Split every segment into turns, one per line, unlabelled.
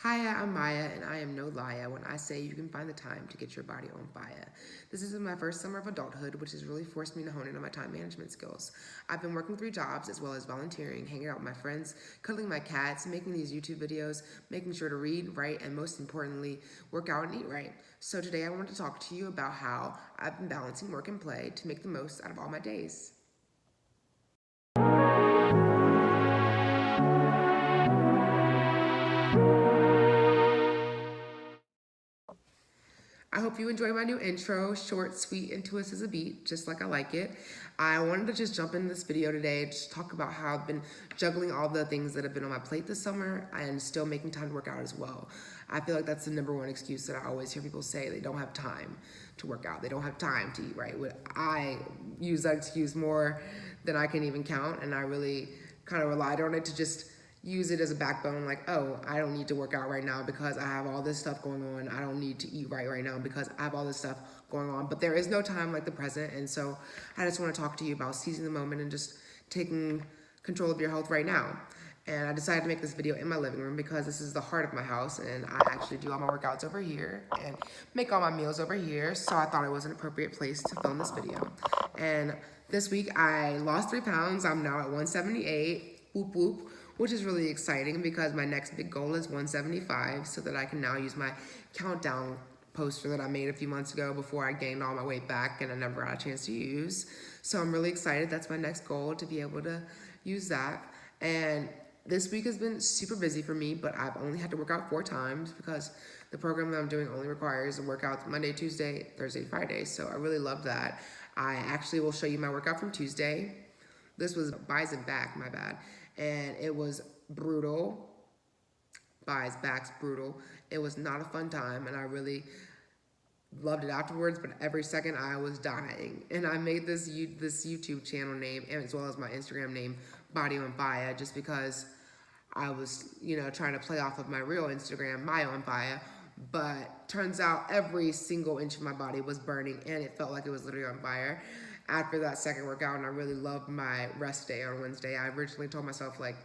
Hiya, I'm Maya, and I am no liar when I say you can find the time to get your body on fire. This is my first summer of adulthood, which has really forced me to hone in on my time management skills. I've been working 3 jobs as well as volunteering, hanging out with my friends, cuddling my cats, making these YouTube videos, making sure to read, write, and most importantly, work out and eat right. So today I wanted to talk to you about how I've been balancing work and play to make the most out of all my days. I hope you enjoy my new intro, short, sweet, and twist as a beat, just like I like it. I wanted to just jump into this video today to just talk about how I've been juggling all the things that have been on my plate this summer and still making time to work out as well. I feel like that's the number one excuse that I always hear people say. They don't have time to work out. They don't have time to eat right. I use that excuse more than I can even count, and I really kind of relied on it to just use it as a backbone, like, oh, I don't need to work out right now because I have all this stuff going on. I don't need to eat right now because I have all this stuff going on. But there is no time like the present, and so I just want to talk to you about seizing the moment and just taking control of your health right now. And I decided to make this video in my living room because this is the heart of my house, and I actually do all my workouts over here and make all my meals over here, so I thought it was an appropriate place to film this video. And this week I lost 3 pounds. I'm now at 178, whoop whoop, which is really exciting because my next big goal is 175, so that I can now use my countdown poster that I made a few months ago before I gained all my weight back and I never had a chance to use. So I'm really excited. That's my next goal, to be able to use that. And this week has been super busy for me, but I've only had to work out 4 times because the program that I'm doing only requires a workout Monday, Tuesday, Thursday, Friday. So I really love that. I actually will show you my workout from Tuesday. This was buys and back, my bad. And it was brutal. Buys, backs, brutal. It was not a fun time, and I really loved it afterwards, but every second I was dying. And I made this YouTube channel name, and as well as my Instagram name, Body on Fire, just because I was, trying to play off of my real Instagram, Maya on Fire. But turns out every single inch of my body was burning, and it felt like it was literally on fire after that second workout. And I really loved my rest day on Wednesday. I originally told myself, like,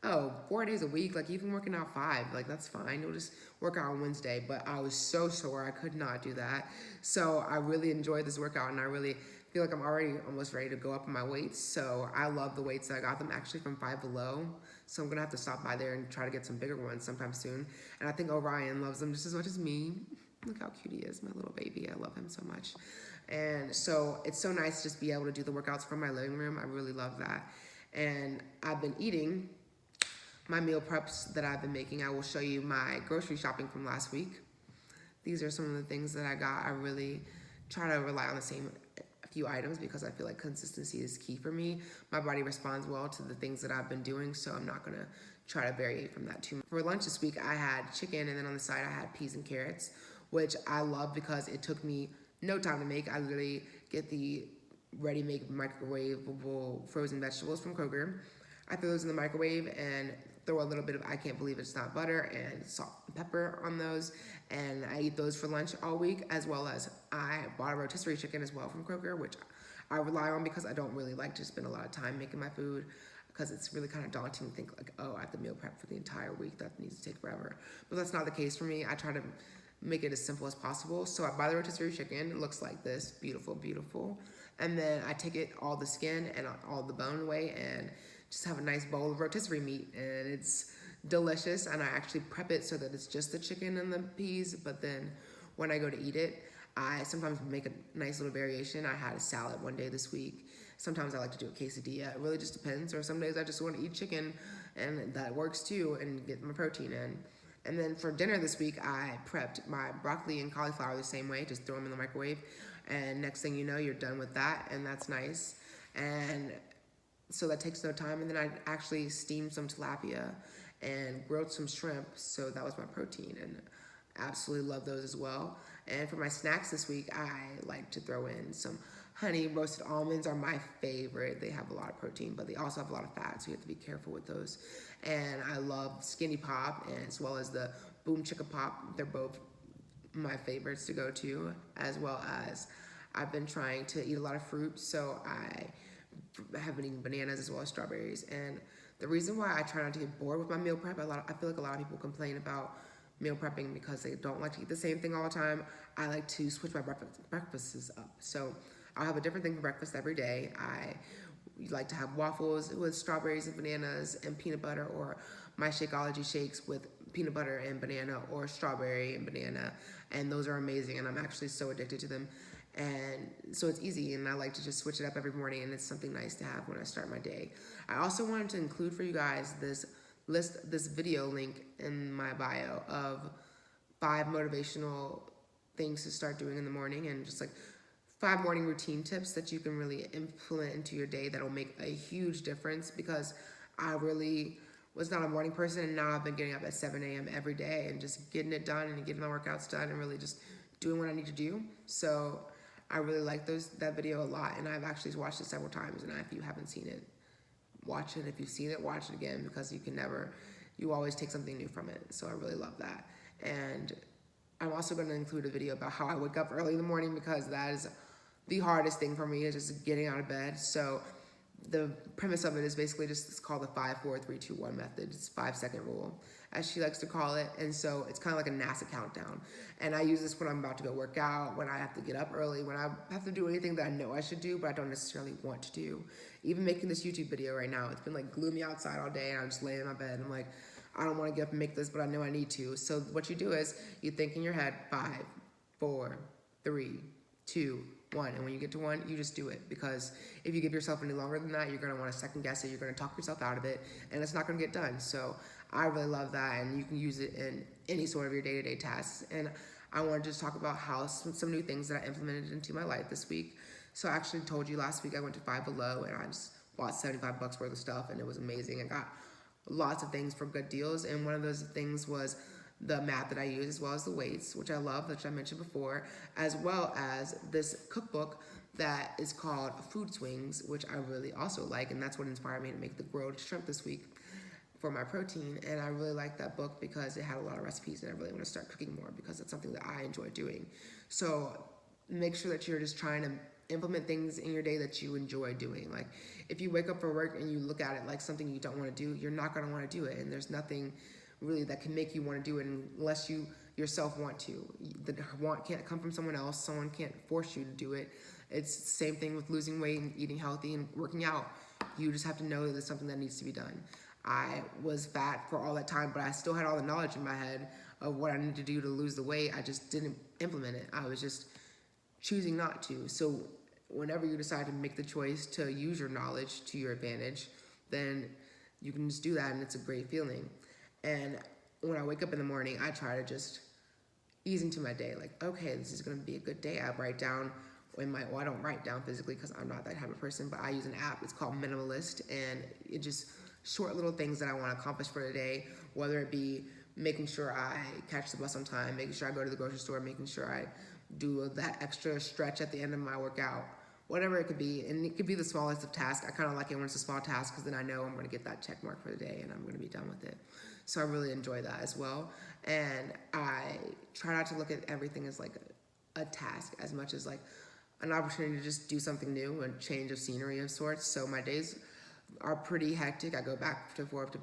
oh, 4 days a week, like even working out 5, like that's fine. You'll just work out on Wednesday. But I was so sore, I could not do that. So I really enjoyed this workout, and I really feel like I'm already almost ready to go up in my weights. So I love the weights. I got them actually from Five Below. So I'm gonna have to stop by there and try to get some bigger ones sometime soon. And I think Orion loves them just as much as me. Look how cute he is, my little baby. I love him so much. And so it's so nice to just be able to do the workouts from my living room. I really love that. And I've been eating my meal preps that I've been making. I will show you my grocery shopping from last week. These are some of the things that I got. I really try to rely on the same few items because I feel like consistency is key for me. My body responds well to the things that I've been doing, so I'm not gonna try to vary from that too much. For lunch this week, I had chicken, and then on the side I had peas and carrots, which I love because it took me no time to make. I literally get the ready-made microwavable frozen vegetables from Kroger. I throw those in the microwave and throw a little bit of I can't believe it's not butter and salt and pepper on those, and I eat those for lunch all week, as well as I bought a rotisserie chicken as well from Kroger, which I rely on because I don't really like to spend a lot of time making my food, because it's really kind of daunting to think like, oh, I have to meal prep for the entire week. That needs to take forever. But that's not the case for me. I try to make it as simple as possible. So I buy the rotisserie chicken. It looks like this, beautiful, beautiful. And then I take it all the skin and all the bone away and just have a nice bowl of rotisserie meat, and it's delicious. And I actually prep it so that it's just the chicken and the peas, but then when I go to eat it, I sometimes make a nice little variation. I had a salad one day this week. Sometimes I like to do a quesadilla. It really just depends. Or some days I just want to eat chicken, and that works too, and get my protein in. And then for dinner this week, I prepped my broccoli and cauliflower the same way, just throw them in the microwave. And next thing you know, you're done with that, and that's nice. And so that takes no time. And then I actually steamed some tilapia and grilled some shrimp, so that was my protein, and absolutely love those as well. And for my snacks this week, I like to throw in some honey roasted almonds are my favorite. They have a lot of protein, but they also have a lot of fat, so you have to be careful with those. And I love Skinny Pop, and as well as the Boom Chicka Pop. They're both my favorites to go to, as well as I've been trying to eat a lot of fruit, so I have been eating bananas as well as strawberries. And the reason why I try not to get bored with my meal prep, I feel like a lot of people complain about meal prepping because they don't like to eat the same thing all the time, I like to switch my breakfasts up. So I'll have a different thing for breakfast every day. I like to have waffles with strawberries and bananas and peanut butter, or my Shakeology shakes with peanut butter and banana, or strawberry and banana, and those are amazing, and I'm actually so addicted to them. And so it's easy, and I like to just switch it up every morning, and it's something nice to have when I start my day. I also wanted to include for you guys this video link in my bio of 5 motivational things to start doing in the morning, and just like 5 morning routine tips that you can really implement into your day that'll make a huge difference, because I really was not a morning person, and now I've been getting up at 7 a.m. every day and just getting it done and getting my workouts done and really just doing what I need to do. So I really like that video a lot, and I've actually watched it several times, and if you haven't seen it, watch it. If you've seen it, watch it again, because you always take something new from it. So I really love that. And I'm also going to include a video about how I wake up early in the morning, because that is the hardest thing for me, is just getting out of bed. So the premise of it is basically just, it's called the 5, 4, 3, 2, 1 method. It's 5-second rule, as she likes to call it. And so it's kind of like a NASA countdown. And I use this when I'm about to go work out, when I have to get up early, when I have to do anything that I know I should do, but I don't necessarily want to do. Even making this YouTube video right now, it's been like gloomy outside all day, and I'm just laying in my bed. I'm like, I don't want to get up and make this, but I know I need to. So what you do is you think in your head, 5, 4, 3, 2, 1. And when you get to 1, you just do it, because if you give yourself any longer than that, you're going to want to second guess it. You're going to talk yourself out of it, and it's not going to get done. So I really love that, and you can use it in any sort of your day-to-day tasks. And I want to just talk about how some new things that I implemented into my life this week. So I actually told you last week I went to Five Below, and I just bought $75 worth of stuff, and it was amazing. I got lots of things for good deals, and one of those things was the mat that I use, as well as the weights, which I love, which I mentioned before, as well as this cookbook that is called Food Swings, which I really also like, and that's what inspired me to make the grilled shrimp this week for my protein. And I really like that book because it had a lot of recipes, and I really want to start cooking more, because it's something that I enjoy doing. So make sure that you're just trying to implement things in your day that you enjoy doing. Like, if you wake up for work and you look at it like something you don't want to do, you're not going to want to do it, and there's nothing really that can make you want to do it unless you yourself want to. The want can't come from someone else. Someone can't force you to do it. It's the same thing with losing weight and eating healthy and working out. You just have to know that it's something that needs to be done. I was fat for all that time, but I still had all the knowledge in my head of what I needed to do to lose the weight. I just didn't implement it. I was just choosing not to. So whenever you decide to make the choice to use your knowledge to your advantage, then you can just do that, and it's a great feeling. And when I wake up in the morning, I try to just ease into my day. Like, okay, this is going to be a good day. I write down I don't write down physically, because I'm not that type of person, but I use an app. It's called Minimalist, and it just short little things that I want to accomplish for the day, whether it be making sure I catch the bus on time, making sure I go to the grocery store, making sure I do that extra stretch at the end of my workout, whatever it could be. And it could be the smallest of tasks. I kind of like it when it's a small task, because then I know I'm going to get that check mark for the day, and I'm going to be done with it. So I really enjoy that as well. And I try not to look at everything as like a task, as much as like an opportunity to just do something new and change of scenery of sorts. So my days are pretty hectic. I go back to forth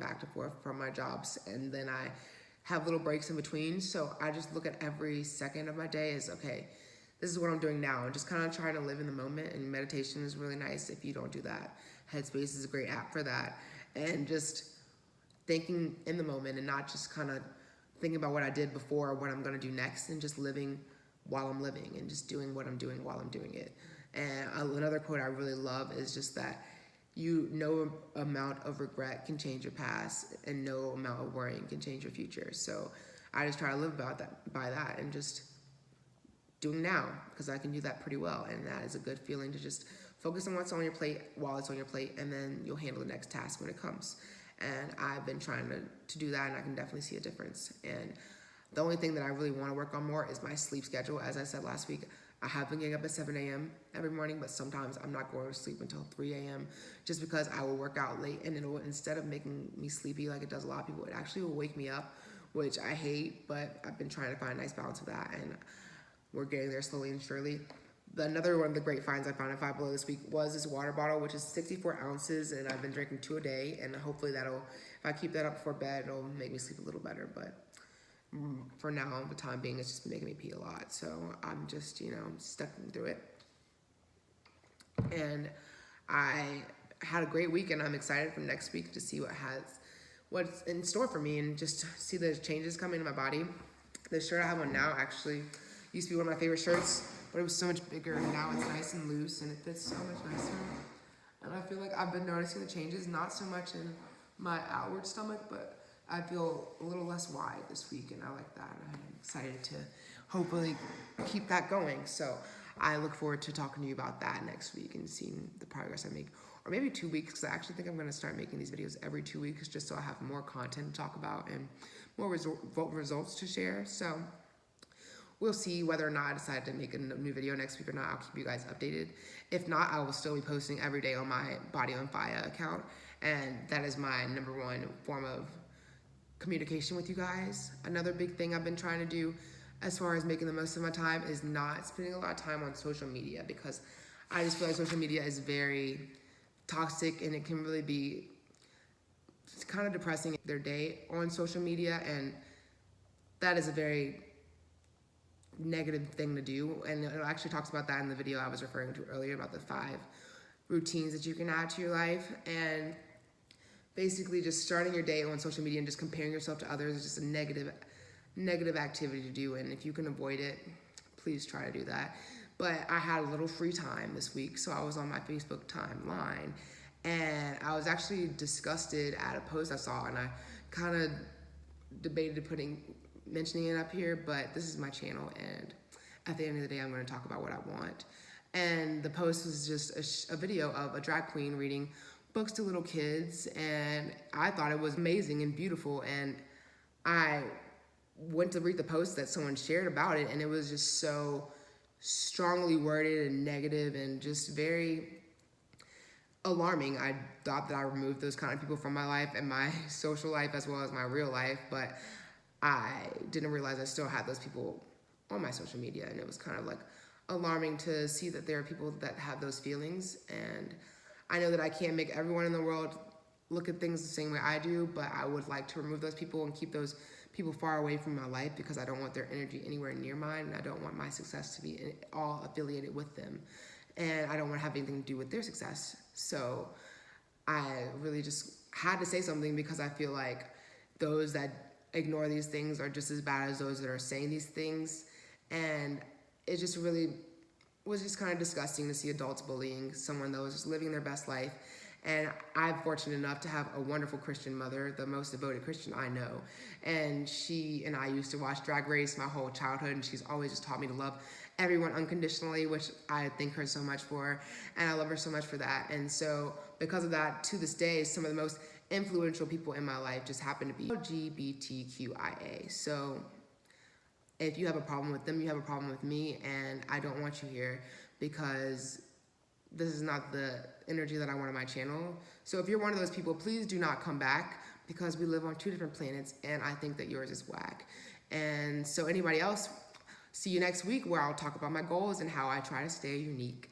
from my jobs, and then I have little breaks in between. So I just look at every second of my day as, okay, this is what I'm doing now, and just kind of trying to live in the moment. And meditation is really nice if you don't do that. Headspace is a great app for that. And just thinking in the moment, and not just kind of thinking about what I did before or what I'm going to do next, and just living while I'm living, and just doing what I'm doing while I'm doing it. And another quote I really love is just that no amount of regret can change your past, and no amount of worrying can change your future. So I just try to live by that, and just doing now, because I can do that pretty well. And that is a good feeling, to just focus on what's on your plate while it's on your plate, and then you'll handle the next task when it comes. And I've been trying to do that, and I can definitely see a difference. And the only thing that I really want to work on more is my sleep schedule. As I said last week, I have been getting up at 7 a.m. every morning, but sometimes I'm not going to sleep until 3 a.m. just because I will work out late, and it'll, instead of making me sleepy like it does a lot of people, it actually will wake me up, which I hate, but I've been trying to find a nice balance of that, and we're getting there slowly and surely. Another one of the great finds I found at Five Below this week was this water bottle, which is 64 ounces, and I've been drinking 2 a day, and hopefully if I keep that up before bed, it'll make me sleep a little better. But for now, the time being, it's just making me pee a lot. So I'm just, sticking through it. And I had a great week, and I'm excited for next week to see what's in store for me, and just see the changes coming in my body. The shirt I have on now actually used to be one of my favorite shirts, but it was so much bigger, and now it's nice and loose, and it fits so much nicer. And I feel like I've been noticing the changes, not so much in my outward stomach, but I feel a little less wide this week, and I like that. I'm excited to hopefully keep that going. So I look forward to talking to you about that next week and seeing the progress I make. Or maybe 2 weeks, because I actually think I'm going to start making these videos every 2 weeks, just so I have more content to talk about and more results to share. So we'll see whether or not I decide to make a new video next week or not. I'll keep you guys updated. If not, I will still be posting every day on my Body on Fire account, and that is my #1 form of communication with you guys. Another big thing I've been trying to do as far as making the most of my time is not spending a lot of time on social media, because I just feel like social media is very toxic, and it can really be kind of depressing their day on social media, and that is a very negative thing to do. And it actually talks about that in the video I was referring to earlier about the 5 routines that you can add to your life. And basically just starting your day on social media and just comparing yourself to others is just a negative activity to do, and if you can avoid it, please try to do that. But I had a little free time this week, so I was on my Facebook timeline, and I was actually disgusted at a post I saw, and I kind of debated mentioning it up here, but this is my channel, and at the end of the day, I'm going to talk about what I want. And the post was just a video of a drag queen reading books to little kids, and I thought it was amazing and beautiful, and I went to read the post that someone shared about it, and it was just so strongly worded and negative and just very alarming. I thought that I removed those kind of people from my life and my social life as well as my real life, but I didn't realize I still had those people on my social media, and it was kind of like alarming to see that there are people that have those feelings. And I know that I can't make everyone in the world look at things the same way I do, but I would like to remove those people and keep those people far away from my life, because I don't want their energy anywhere near mine, and I don't want my success to be all affiliated with them, and I don't want to have anything to do with their success. So I really just had to say something, because I feel like those that ignore these things are just as bad as those that are saying these things, and it just really was just kind of disgusting to see adults bullying someone that was just living their best life. And I'm fortunate enough to have a wonderful Christian mother, the most devoted Christian I know. And she and I used to watch Drag Race my whole childhood, and she's always just taught me to love everyone unconditionally, which I thank her so much for, and I love her so much for that. And so because of that, to this day, some of the most influential people in my life just happen to be LGBTQIA. So if you have a problem with them, you have a problem with me, and I don't want you here, because this is not the energy that I want on my channel. So if you're one of those people, please do not come back, because we live on 2 different planets, and I think that yours is whack. And so anybody else, see you next week, where I'll talk about my goals and how I try to stay unique.